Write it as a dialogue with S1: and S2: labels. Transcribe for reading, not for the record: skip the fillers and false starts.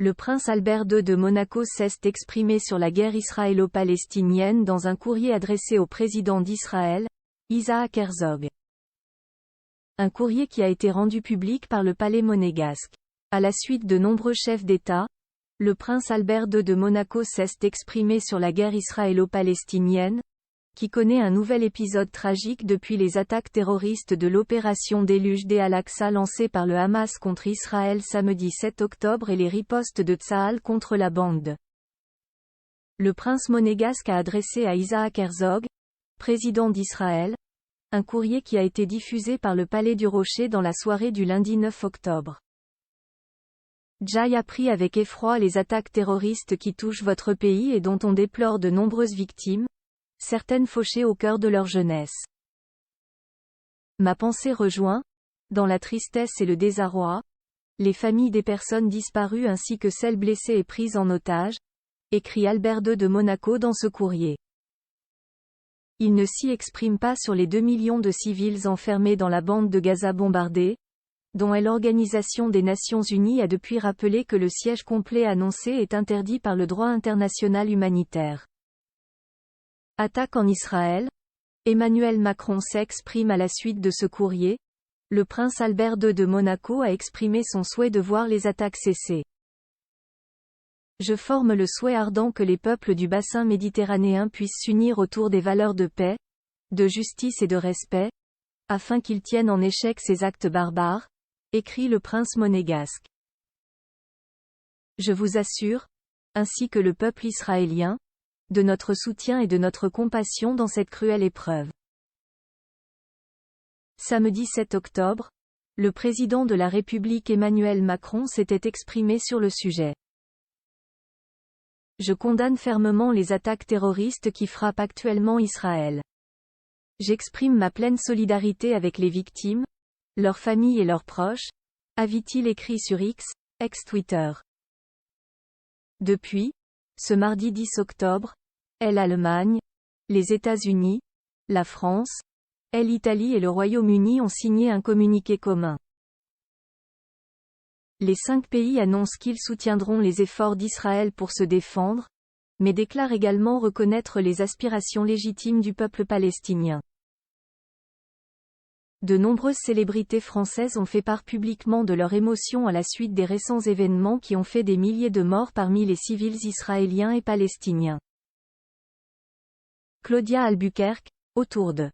S1: Le prince Albert II de Monaco s'est exprimé sur la guerre israélo-palestinienne dans un courrier adressé au président d'Israël, Isaac Herzog. Un courrier qui a été rendu public par le palais monégasque. À la suite de nombreux chefs d'État, le prince Albert II de Monaco s'est exprimé sur la guerre israélo-palestinienne, qui connaît un nouvel épisode tragique depuis les attaques terroristes de l'opération Déluge d'Al-Aqsa lancée par le Hamas contre Israël samedi 7 octobre et les ripostes de Tsahal contre la bande. Le prince monégasque a adressé à Isaac Herzog, président d'Israël, un courrier qui a été diffusé par le Palais du Rocher dans la soirée du lundi 9 octobre. J'ai appris avec effroi les attaques terroristes qui touchent votre pays et dont on déplore de nombreuses victimes, certaines fauchées au cœur de leur jeunesse. Ma pensée rejoint, dans la tristesse et le désarroi, les familles des personnes disparues ainsi que celles blessées et prises en otage, écrit Albert II de Monaco dans ce courrier. Il ne s'y exprime pas sur les 2 millions de civils enfermés dans la bande de Gaza bombardée, dont l'Organisation des Nations Unies a depuis rappelé que le siège complet annoncé est interdit par le droit international humanitaire. Attaque en Israël. Emmanuel Macron s'exprime à la suite de ce courrier. Le prince Albert II de Monaco a exprimé son souhait de voir les attaques cesser. Je forme le souhait ardent que les peuples du bassin méditerranéen puissent s'unir autour des valeurs de paix, de justice et de respect, afin qu'ils tiennent en échec ces actes barbares, écrit le prince monégasque. Je vous assure, ainsi que le peuple israélien, de notre soutien et de notre compassion dans cette cruelle épreuve. Samedi 7 octobre, le président de la République Emmanuel Macron s'était exprimé sur le sujet. Je condamne fermement les attaques terroristes qui frappent actuellement Israël. J'exprime ma pleine solidarité avec les victimes, leurs familles et leurs proches, avait-il écrit sur X, ex-Twitter. Depuis, ce mardi 10 octobre, l'Allemagne, les États-Unis, la France, l'Italie et le Royaume-Uni ont signé un communiqué commun. Les 5 pays annoncent qu'ils soutiendront les efforts d'Israël pour se défendre, mais déclarent également reconnaître les aspirations légitimes du peuple palestinien. De nombreuses célébrités françaises ont fait part publiquement de leur émotion à la suite des récents événements qui ont fait des milliers de morts parmi les civils israéliens et palestiniens. Claudia Albuquerque, autour de